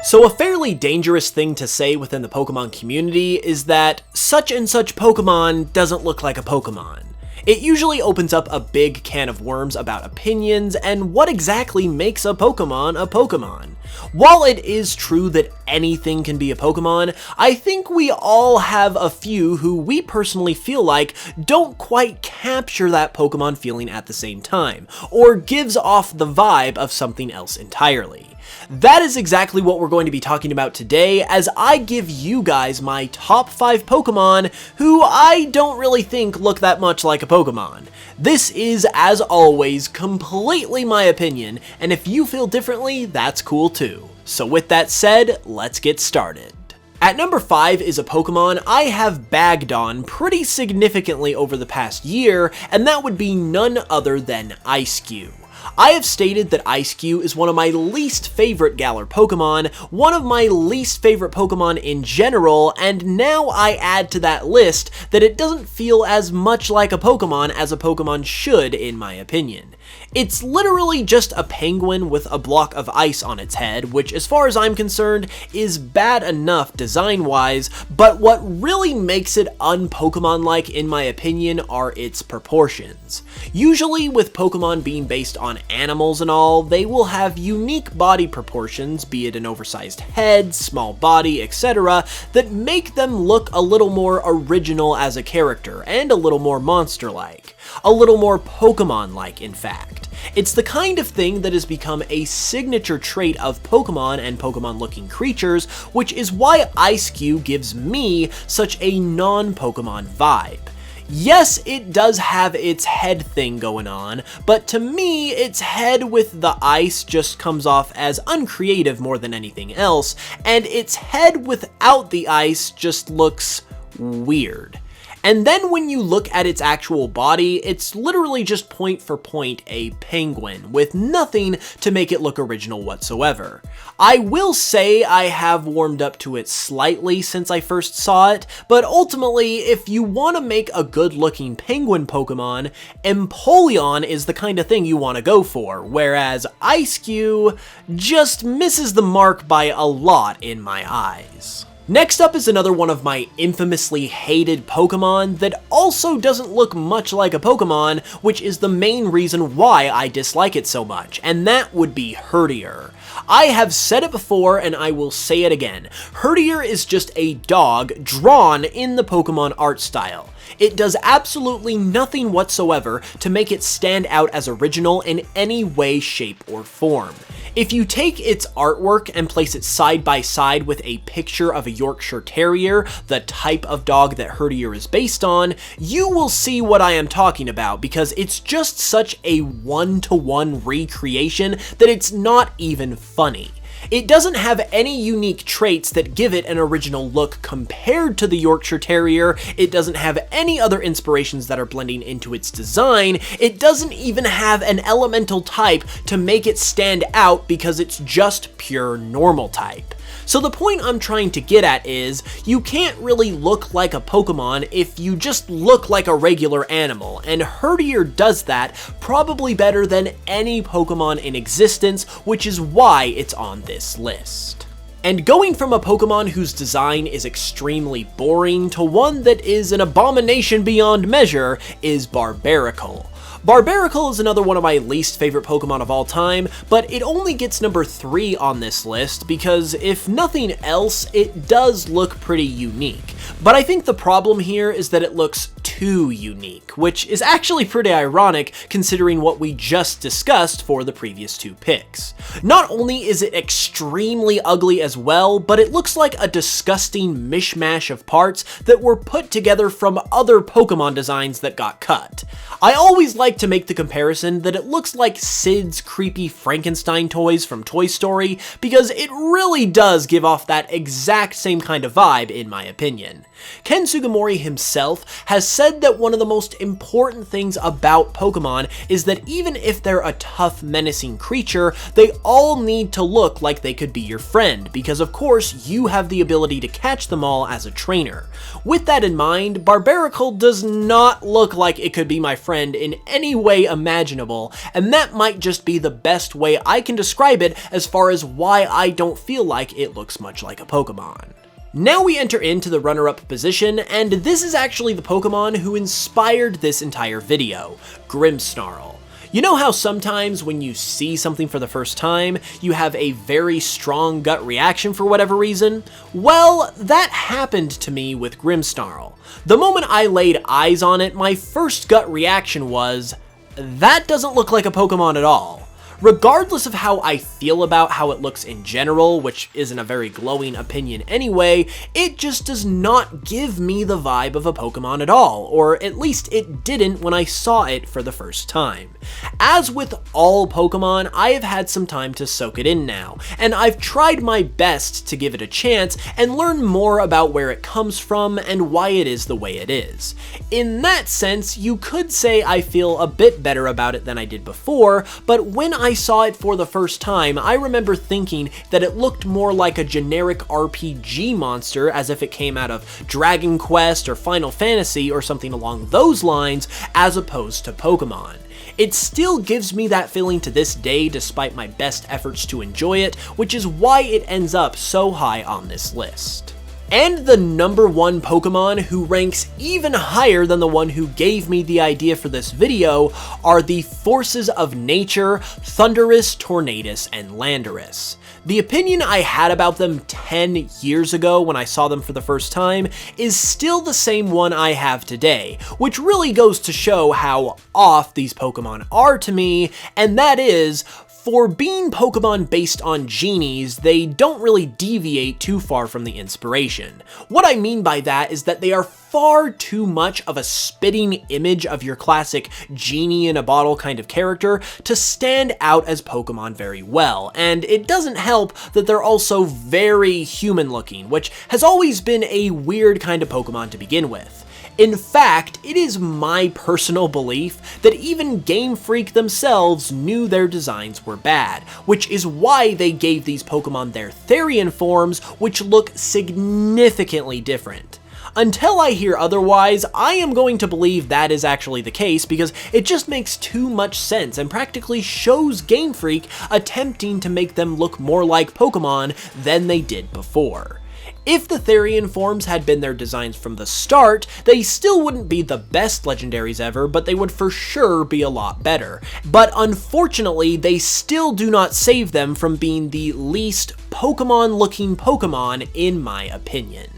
So a fairly dangerous thing to say within the Pokemon community is that such and such Pokemon doesn't look like a Pokemon. It usually opens up a big can of worms about opinions and what exactly makes a Pokemon a Pokemon. While it is true that anything can be a Pokemon, I think we all have a few who we personally feel like don't quite capture that Pokemon feeling at the same time, or gives off the vibe of something else entirely. That is exactly what we're going to be talking about today as I give you guys my top 5 Pokemon who I don't really think look that much like a Pokemon. This is, as always, completely my opinion, and if you feel differently, that's cool too. So with that said, let's get started. At number 5 is a Pokemon I have bagged on pretty significantly over the past year, and that would be none other than Eiscue. I have stated that Eiscue is one of my least favorite Galar Pokemon, one of my least favorite Pokemon in general, and now I add to that list that it doesn't feel as much like a Pokemon as a Pokemon should, in my opinion. It's literally just a penguin with a block of ice on its head, which as far as I'm concerned is bad enough design-wise, but what really makes it un-Pokemon-like in my opinion are its proportions. Usually with Pokemon being based on animals and all, they will have unique body proportions, be it an oversized head, small body, etc., that make them look a little more original as a character, and a little more monster-like. A little more Pokemon-like, in fact. It's the kind of thing that has become a signature trait of Pokemon and Pokemon-looking creatures, which is why Eiscue gives me such a non-Pokemon vibe. Yes, it does have its head thing going on, but to me, its head with the ice just comes off as uncreative more than anything else, and its head without the ice just looks weird. And then when you look at its actual body, it's literally just point for point a penguin, with nothing to make it look original whatsoever. I will say I have warmed up to it slightly since I first saw it, but ultimately, if you want to make a good looking penguin Pokemon, Empoleon is the kind of thing you want to go for, whereas Eiscue just misses the mark by a lot in my eyes. Next up is another one of my infamously hated Pokemon that also doesn't look much like a Pokemon, which is the main reason why I dislike it so much, and that would be Herdier. I have said it before and I will say it again. Herdier is just a dog drawn in the Pokemon art style. It does absolutely nothing whatsoever to make it stand out as original in any way, shape, or form. If you take its artwork and place it side by side with a picture of a Yorkshire Terrier, the type of dog that Herdier is based on, you will see what I am talking about because it's just such a one-to-one recreation that it's not even funny. It doesn't have any unique traits that give it an original look compared to the Yorkshire Terrier, it doesn't have any other inspirations that are blending into its design, it doesn't even have an elemental type to make it stand out because it's just pure normal type. So the point I'm trying to get at is, you can't really look like a Pokemon if you just look like a regular animal, and Herdier does that probably better than any Pokemon in existence, which is why it's on this list. And going from a Pokemon whose design is extremely boring to one that is an abomination beyond measure is Barbaracle. Barbaracle is another one of my least favorite Pokemon of all time, but it only gets number 3 on this list because if nothing else, it does look pretty unique. But I think the problem here is that it looks too unique, which is actually pretty ironic considering what we just discussed for the previous 2 picks. Not only is it extremely ugly as well, but it looks like a disgusting mishmash of parts that were put together from other Pokemon designs that got cut. I always like to make the comparison that it looks like Sid's creepy Frankenstein toys from Toy Story because it really does give off that exact same kind of vibe in my opinion. opinion. Ken Sugimori himself has said that one of the most important things about Pokemon is that even if they're a tough, menacing creature, they all need to look like they could be your friend, because of course you have the ability to catch them all as a trainer. With that in mind, Barbaracle does not look like it could be my friend in any way imaginable, and that might just be the best way I can describe it as far as why I don't feel like it looks much like a Pokemon. Now we enter into the runner-up position, and this is actually the Pokemon who inspired this entire video, Grimmsnarl. You know how sometimes when you see something for the first time, you have a very strong gut reaction for whatever reason? Well, that happened to me with Grimmsnarl. The moment I laid eyes on it, my first gut reaction was, that doesn't look like a Pokemon at all. Regardless of how I feel about how it looks in general, which isn't a very glowing opinion anyway, it just does not give me the vibe of a Pokemon at all, or at least it didn't when I saw it for the first time. As with all Pokemon, I have had some time to soak it in now, and I've tried my best to give it a chance and learn more about where it comes from and why it is the way it is. In that sense, you could say I feel a bit better about it than I did before, but when I saw it for the first time, I remember thinking that it looked more like a generic RPG monster, as if it came out of Dragon Quest or Final Fantasy or something along those lines, as opposed to Pokemon. It still gives me that feeling to this day despite my best efforts to enjoy it, which is why it ends up so high on this list. And the number one Pokemon who ranks even higher than the one who gave me the idea for this video are the forces of nature, Thundurus, Tornadus, and Landorus. The opinion I had about them 10 years ago when I saw them for the first time is still the same one I have today, which really goes to show how off these Pokemon are to me, and that is, for being Pokemon based on genies, they don't really deviate too far from the inspiration. What I mean by that is that they are far too much of a spitting image of your classic genie in a bottle kind of character to stand out as Pokemon very well, and it doesn't help that they're also very human looking, which has always been a weird kind of Pokemon to begin with. In fact, it is my personal belief that even Game Freak themselves knew their designs were bad, which is why they gave these Pokemon their Therian forms, which look significantly different. Until I hear otherwise, I am going to believe that is actually the case because it just makes too much sense and practically shows Game Freak attempting to make them look more like Pokemon than they did before. If the Therian forms had been their designs from the start, they still wouldn't be the best legendaries ever, but they would for sure be a lot better. But unfortunately, they still do not save them from being the least Pokemon-looking Pokemon, in my opinion.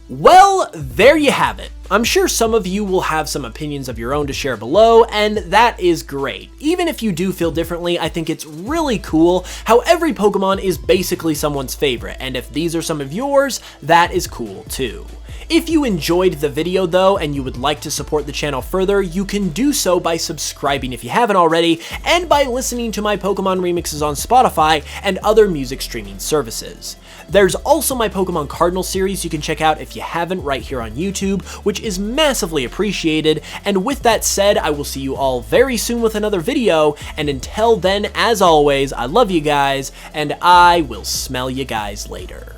Well, there you have it. I'm sure some of you will have some opinions of your own to share below, and that is great. Even if you do feel differently, I think it's really cool how every Pokemon is basically someone's favorite, and if these are some of yours, that is cool too. If you enjoyed the video though, and you would like to support the channel further, you can do so by subscribing if you haven't already, and by listening to my Pokemon remixes on Spotify and other music streaming services. There's also my Pokemon Cardinal series you can check out if you haven't right here on YouTube, which is massively appreciated, and with that said, I will see you all very soon with another video, and until then, as always, I love you guys, and I will smell you guys later.